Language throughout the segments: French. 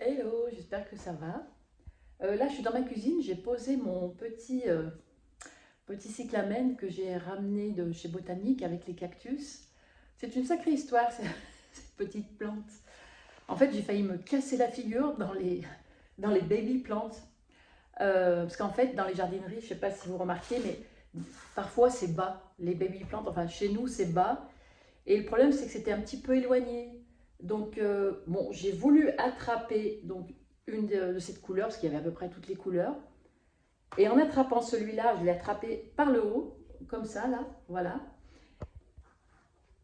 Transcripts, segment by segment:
Hello, j'espère que ça va. Là, je suis dans ma cuisine, j'ai posé mon petit cyclamen que j'ai ramené de chez Botanique avec les cactus. C'est une sacrée histoire, cette petite plante. En fait, j'ai failli me casser la figure dans les baby plantes. Parce qu'en fait, dans les jardineries, je ne sais pas si vous remarquez, mais parfois c'est bas, les baby plantes. Enfin, chez nous, c'est bas. Et le problème, c'est que c'était un petit peu éloigné. Donc, bon, j'ai voulu attraper donc, une de cette couleur, parce qu'il y avait à peu près toutes les couleurs. Et en attrapant celui-là, je l'ai attrapé par le haut, comme ça, là, voilà.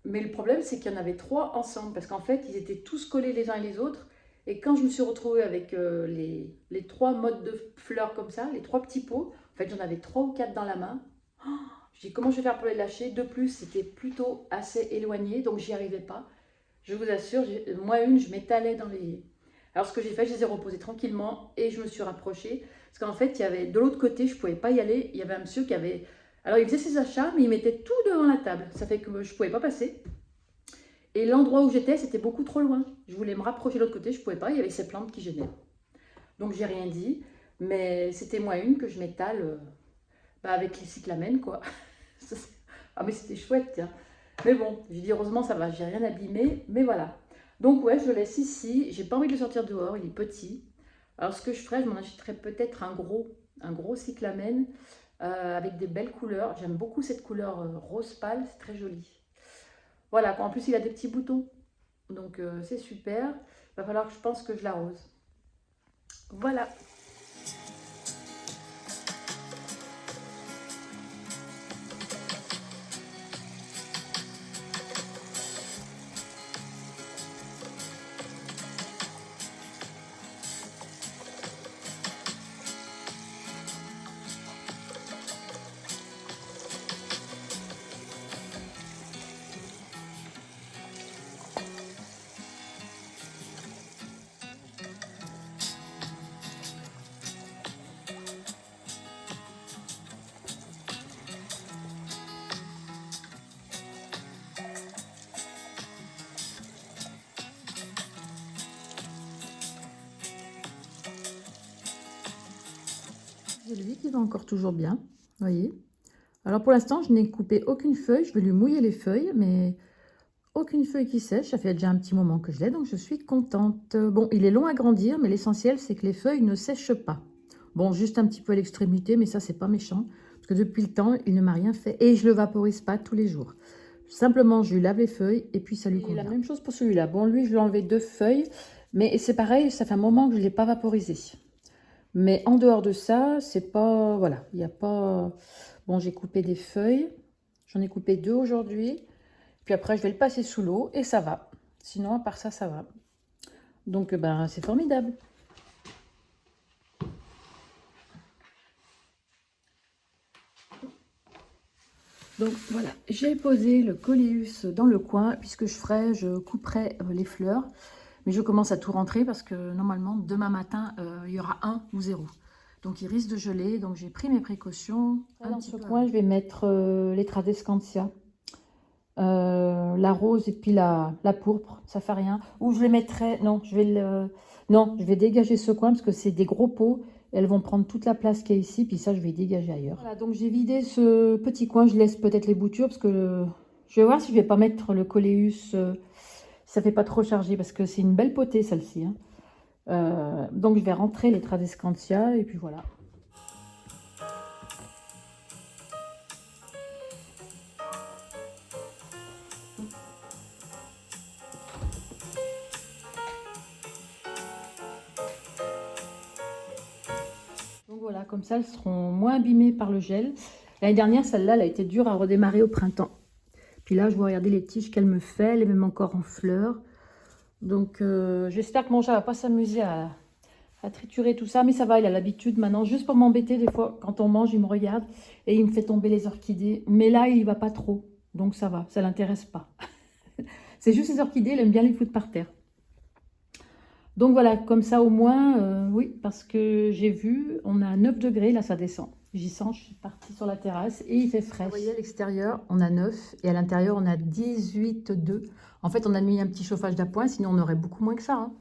Mais le problème, c'est qu'il y en avait trois ensemble, parce qu'en fait, ils étaient tous collés les uns et les autres. Et quand je me suis retrouvée avec les trois modes de fleurs comme ça, les trois petits pots, en fait, j'en avais trois ou quatre dans la main. Oh, je dis, comment je vais faire pour les lâcher? De plus, c'était plutôt assez éloigné, donc j'y arrivais pas. Je vous assure, moi une, je m'étalais dans les... Alors ce que j'ai fait, je les ai reposés tranquillement et je me suis rapprochée. Parce qu'en fait, il y avait de l'autre côté, je ne pouvais pas y aller. Il y avait un monsieur qui avait... Alors il faisait ses achats, mais il mettait tout devant la table. Ça fait que je ne pouvais pas passer. Et l'endroit où j'étais, c'était beaucoup trop loin. Je voulais me rapprocher de l'autre côté, je ne pouvais pas. Il y avait ces plantes qui gênaient. Donc j'ai rien dit. Mais c'était moi une que je m'étale avec les cyclamènes, quoi. Ah mais c'était chouette, tiens. Mais bon, j'ai dit heureusement ça va, j'ai rien abîmé, mais voilà. Donc ouais, je le laisse ici. J'ai pas envie de le sortir dehors, il est petit. Alors ce que je ferais, je m'en achèterais peut-être un gros cyclamen avec des belles couleurs. J'aime beaucoup cette couleur rose pâle, c'est très joli. Voilà, en plus il a des petits boutons, donc c'est super. Il va falloir que je pense que je l'arrose. Voilà. J'ai lui qui va encore toujours bien, vous voyez. Alors pour l'instant, je n'ai coupé aucune feuille, je vais lui mouiller les feuilles, mais aucune feuille qui sèche, ça fait déjà un petit moment que je l'ai, donc je suis contente. Bon, il est long à grandir, mais l'essentiel, c'est que les feuilles ne sèchent pas. Bon, juste un petit peu à l'extrémité, mais ça, c'est pas méchant, parce que depuis le temps, il ne m'a rien fait, et je le vaporise pas tous les jours. Simplement, je lui lave les feuilles, et puis ça lui convient. La même chose pour celui-là. Bon, lui, je lui ai enlevé deux feuilles, mais c'est pareil, ça fait un moment que je ne l'ai pas vaporisé. Mais en dehors de ça, c'est pas... Voilà, il n'y a pas... Bon, j'ai coupé des feuilles, j'en ai coupé deux aujourd'hui. Puis après, je vais le passer sous l'eau et ça va. Sinon, à part ça, ça va. Donc, ben, c'est formidable. Donc, voilà, j'ai posé le coléus dans le coin. Puisque je couperai les fleurs. Mais je commence à tout rentrer parce que normalement, demain matin, il y aura 1 ou 0. Donc, il risque de geler. Donc, j'ai pris mes précautions. Dans ce coin, je vais mettre les Tradescantia. La rose et puis la pourpre, ça fait rien. Ou je les mettrai, non, je vais dégager ce coin parce que c'est des gros pots. Elles vont prendre toute la place qu'il y a ici, puis ça, je vais dégager ailleurs. Voilà, donc j'ai vidé ce petit coin. Je laisse peut-être les boutures parce que je vais voir si je vais pas mettre le coléus. Ça fait pas trop chargé parce que c'est une belle potée celle-ci. Hein. Donc je vais rentrer les Tradescantia et puis voilà. Donc voilà, comme ça, elles seront moins abîmées par le gel. L'année dernière, celle-là, elle a été dure à redémarrer au printemps. Puis là, je vais regarder les tiges qu'elle me fait. Elle est même encore en fleurs. Donc, j'espère que mon chat ne va pas s'amuser à triturer tout ça. Mais ça va, il a l'habitude maintenant. Juste pour m'embêter, des fois, quand on mange, il me regarde et il me fait tomber les orchidées. Mais là, il n'y va pas trop. Donc, ça va, ça ne l'intéresse pas. C'est juste les orchidées, il aime bien les foutre par terre. Donc voilà, comme ça au moins, oui, parce que j'ai vu, on a 9 degrés, là ça descend. J'y sens, je suis partie sur la terrasse et il fait frais. Vous voyez, à l'extérieur, on a 9 et à l'intérieur, on a 18,2. En fait, on a mis un petit chauffage d'appoint, sinon on aurait beaucoup moins que ça. Hein.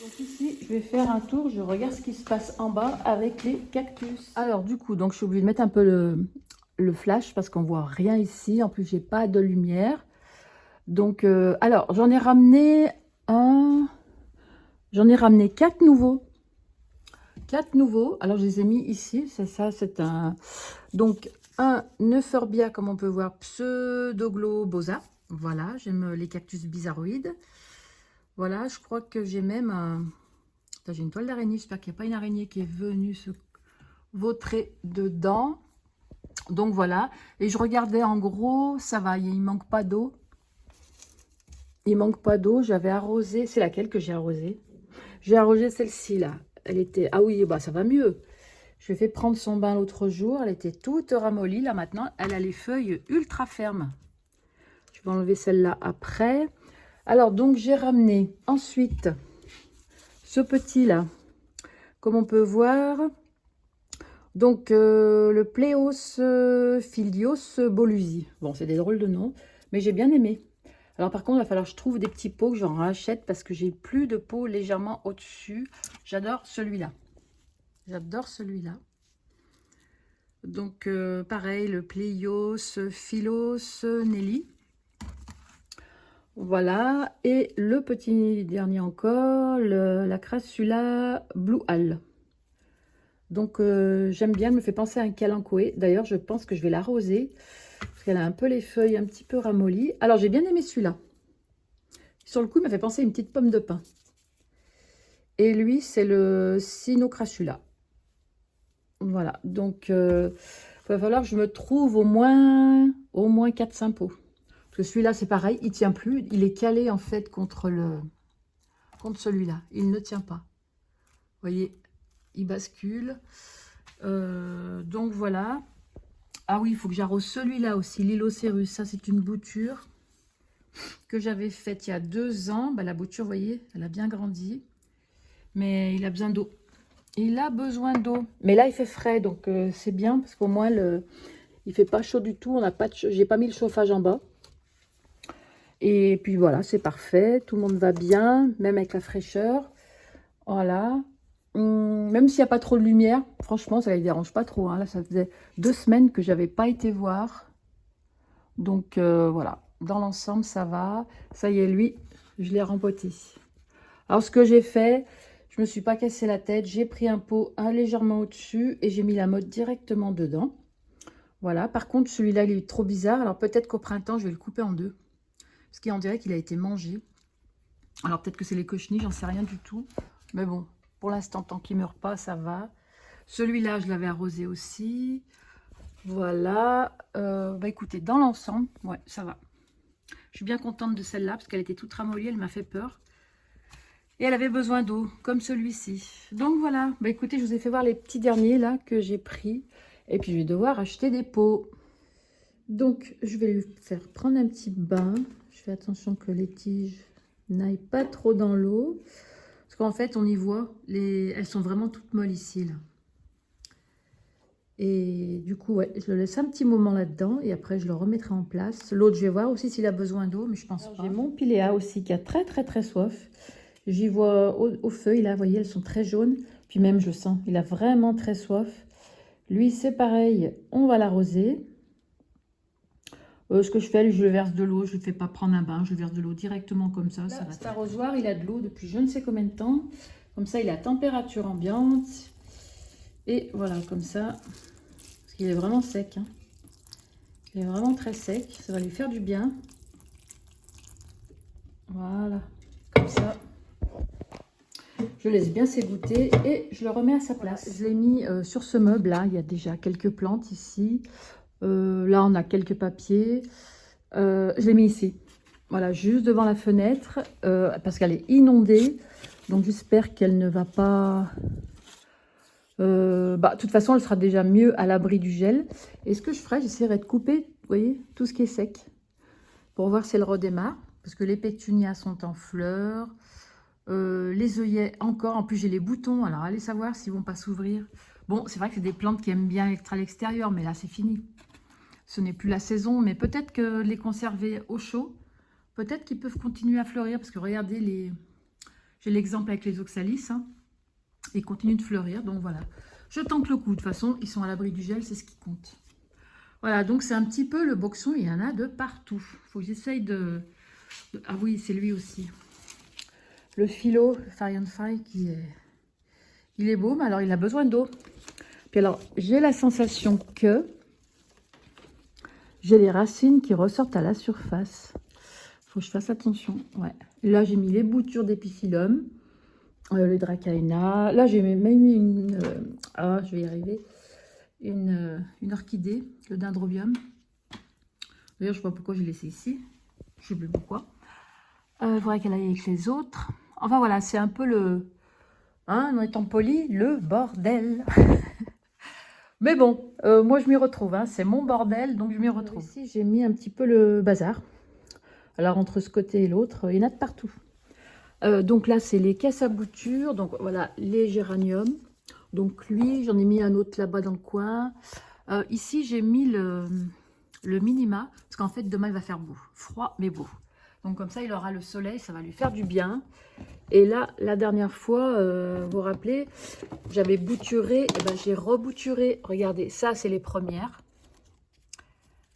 Donc ici, je vais faire un tour, je regarde ce qui se passe en bas avec les cactus. Alors du coup, donc je suis obligée de mettre un peu le flash parce qu'on voit rien ici. En plus, j'ai pas de lumière. Donc, alors, j'en ai ramené 4 nouveaux. 4 nouveaux. Alors, je les ai mis ici. C'est ça, c'est un... Donc, un Euphorbia, comme on peut voir, Pseudoglobosa. Voilà, j'aime les cactus bizarroïdes. Voilà, je crois que j'ai même un... J'ai une toile d'araignée. J'espère qu'il n'y a pas une araignée qui est venue se vautrer dedans. Donc, voilà. Et je regardais, en gros, ça va, il ne manque pas d'eau. Il manque pas d'eau. J'avais arrosé. C'est laquelle que j'ai arrosée? J'ai arrosé celle-ci, là. Elle était... Ah oui, bah ça va mieux. Je lui ai fait prendre son bain l'autre jour. Elle était toute ramollie. Là, maintenant, elle a les feuilles ultra fermes. Je vais enlever celle-là après. Alors, donc, j'ai ramené ensuite ce petit-là. Comme on peut voir. Donc, le Pléos Philios Bolusi. Bon, c'est des drôles de noms. Mais j'ai bien aimé. Alors par contre, il va falloir que je trouve des petits pots, que j'en rachète parce que j'ai plus de pots légèrement au-dessus. J'adore celui-là. J'adore celui-là. Donc pareil, le Pleios, Philos, Nelly. Voilà. Et le petit dernier encore, la Crassula Blue Hall. Donc j'aime bien, elle me fait penser à un calanchoé. D'ailleurs, je pense que je vais l'arroser parce qu'elle a un peu les feuilles un petit peu ramollies. Alors j'ai bien aimé celui-là. Sur le coup, il m'a fait penser à une petite pomme de pin. Et lui, c'est le Sinocrassula. Voilà. Donc, il va falloir que je me trouve au moins 4-5 pots. Parce que celui-là, c'est pareil, il ne tient plus. Il est calé, en fait, contre celui-là. Il ne tient pas. Vous voyez, il bascule. Donc, voilà. Ah oui, il faut que j'arrose celui-là aussi, l'Ilocérus. Ça, c'est une bouture que j'avais faite il y a 2 ans. Bah, la bouture, vous voyez, elle a bien grandi. Mais il a besoin d'eau. Il a besoin d'eau. Mais là, il fait frais, donc c'est bien. Parce qu'au moins, il fait pas chaud du tout. J'ai pas mis le chauffage en bas. Et puis voilà, c'est parfait. Tout le monde va bien, même avec la fraîcheur. Voilà. Même s'il n'y a pas trop de lumière, franchement, ça ne les dérange pas trop. Hein. Là, ça faisait 2 semaines que j'avais pas été voir. Donc voilà. Dans l'ensemble, ça va. Ça y est, lui, je l'ai rempoté. Alors, ce que j'ai fait, je ne me suis pas cassé la tête. J'ai pris un pot légèrement au-dessus et j'ai mis la motte directement dedans. Voilà. Par contre, celui-là, il est trop bizarre. Alors, peut-être qu'au printemps, je vais le couper en 2. Parce qu'on dirait qu'il a été mangé. Alors, peut-être que c'est les cochenilles, j'en sais rien du tout. Mais bon, pour l'instant, tant qu'il ne meurt pas, ça va. Celui-là, je l'avais arrosé aussi. Voilà. Bah, écoutez, dans l'ensemble, ouais, ça va. Je suis bien contente de celle-là parce qu'elle était toute ramollie, elle m'a fait peur. Et elle avait besoin d'eau, comme celui-ci. Donc voilà, bah écoutez, je vous ai fait voir les petits derniers là que j'ai pris. Et puis je vais devoir acheter des pots. Donc je vais lui faire prendre un petit bain. Je fais attention que les tiges n'aillent pas trop dans l'eau. Parce qu'en fait, on y voit, elles sont vraiment toutes molles ici. Là. Et du coup, ouais, je le laisse un petit moment là-dedans. Et après, je le remettrai en place. L'autre, je vais voir aussi s'il a besoin d'eau, mais je pense pas. J'ai mon Pilea aussi qui a très soif. J'y vois aux feuilles, là, vous voyez, elles sont très jaunes. Puis même, je le sens, il a vraiment très soif. Lui, c'est pareil, on va l'arroser. Ce que je fais, je le verse de l'eau. Je ne fais pas prendre un bain, je le verse de l'eau directement comme ça. Là, cet arrosoir, il a de l'eau depuis je ne sais combien de temps. Comme ça, il est à température ambiante. Et voilà, comme ça. Parce qu'il est vraiment sec. Hein. Il est vraiment très sec. Ça va lui faire du bien. Voilà, comme ça. Je laisse bien s'égoutter et je le remets à sa place. Voilà, je l'ai mis sur ce meuble là. Il y a déjà quelques plantes ici. Là, on a quelques papiers. Je l'ai mis ici. Voilà, juste devant la fenêtre parce qu'elle est inondée. Donc, j'espère qu'elle ne va pas... de toute façon, elle sera déjà mieux à l'abri du gel. Et ce que je ferai, j'essaierai de couper, vous voyez, tout ce qui est sec. Pour voir si elle redémarre. Parce que les pétunias sont en fleurs. Les œillets encore, en plus j'ai les boutons, alors allez savoir s'ils vont pas s'ouvrir. Bon, c'est vrai que c'est des plantes qui aiment bien être à l'extérieur, mais là c'est fini. Ce n'est plus la saison, mais peut-être que les conserver au chaud, peut-être qu'ils peuvent continuer à fleurir, parce que regardez, J'ai l'exemple avec les oxalis. Hein. Ils continuent de fleurir, donc voilà. Je tente le coup. De toute façon, ils sont à l'abri du gel, c'est ce qui compte. Voilà, donc c'est un petit peu le boxon. Il y en a de partout. Il faut que j'essaye de... Ah oui, c'est lui aussi. Le philo, Fire and Fry, qui est... Il est beau, mais alors il a besoin d'eau. Puis alors, j'ai la sensation que j'ai les racines qui ressortent à la surface. Faut que je fasse attention. Ouais. Là, j'ai mis les boutures d'épicilum, le dracaena. Là, j'ai même mis une... je vais y arriver. Une orchidée, le dendrobium. D'ailleurs, je vois pourquoi j'ai laissé ici. Je sais plus pourquoi. Il faudrait qu'elle aille avec les autres. Enfin, voilà, c'est un peu le... Hein, en étant poli, le bordel. Mais bon, moi, je m'y retrouve. Hein. C'est mon bordel, donc je m'y retrouve. Ici, j'ai mis un petit peu le bazar. Alors, entre ce côté et l'autre, il y en a de partout. Donc là, c'est les caisses à boutures. Donc, voilà, les géraniums. Donc, lui, j'en ai mis un autre là-bas dans le coin. Ici, j'ai mis le minima. Parce qu'en fait, demain, il va faire beau. Froid, mais beau. Donc, comme ça, il aura le soleil. Ça va lui faire du bien. Et là, la dernière fois, vous vous rappelez, j'avais bouturé. Et ben, j'ai rebouturé. Regardez, ça, c'est les premières.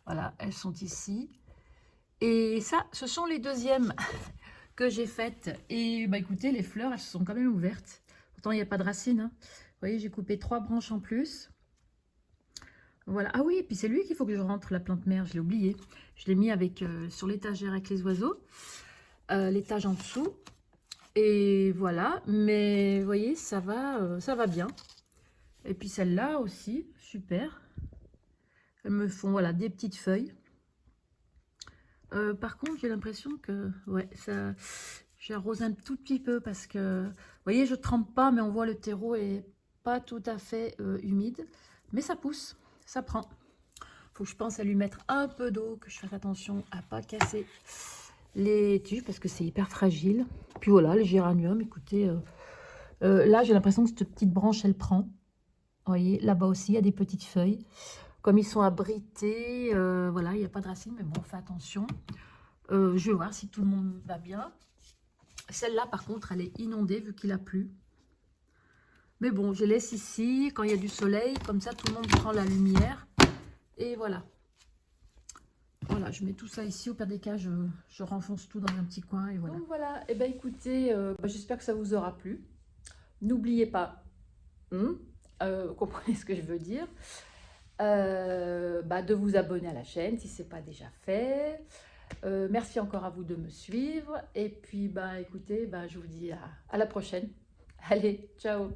Voilà, elles sont ici. Et ça, ce sont les deuxièmes que j'ai faites. Et bah écoutez, les fleurs, elles se sont quand même ouvertes. Pourtant, il n'y a pas de racines. Hein. Vous voyez, j'ai coupé 3 branches en plus. Voilà. Ah oui, et puis c'est lui qu'il faut que je rentre, la plante mère. Je l'ai oublié. Je l'ai mis avec sur l'étagère avec les oiseaux. L'étage en dessous. Et voilà. Mais vous voyez, ça va bien. Et puis celle-là aussi, super. Elles me font voilà, des petites feuilles. Par contre, j'ai l'impression que ouais, ça, j'arrose un tout petit peu parce que, vous voyez, je trempe pas, mais on voit le terreau est pas tout à fait humide. Mais ça pousse, ça prend. Faut que je pense à lui mettre un peu d'eau, que je fasse attention à pas casser les tiges parce que c'est hyper fragile. Puis voilà, les géraniums, écoutez, là j'ai l'impression que cette petite branche, elle prend. Vous voyez, là-bas aussi, il y a des petites feuilles. Comme ils sont abrités, voilà, il n'y a pas de racines, mais bon, on fait attention. Je vais voir si tout le monde va bien. Celle-là, par contre, elle est inondée vu qu'il a plu. Mais bon, je laisse ici quand il y a du soleil. Comme ça, tout le monde prend la lumière. Et voilà. Voilà, je mets tout ça ici. Au pire des cas, je renfonce tout dans un petit coin. Et voilà. Donc voilà, et ben écoutez, j'espère que ça vous aura plu. N'oubliez pas, vous comprenez ce que je veux dire, de vous abonner à la chaîne si ce n'est pas déjà fait. Merci encore à vous de me suivre. Et puis, écoutez, je vous dis à la prochaine. Allez, ciao!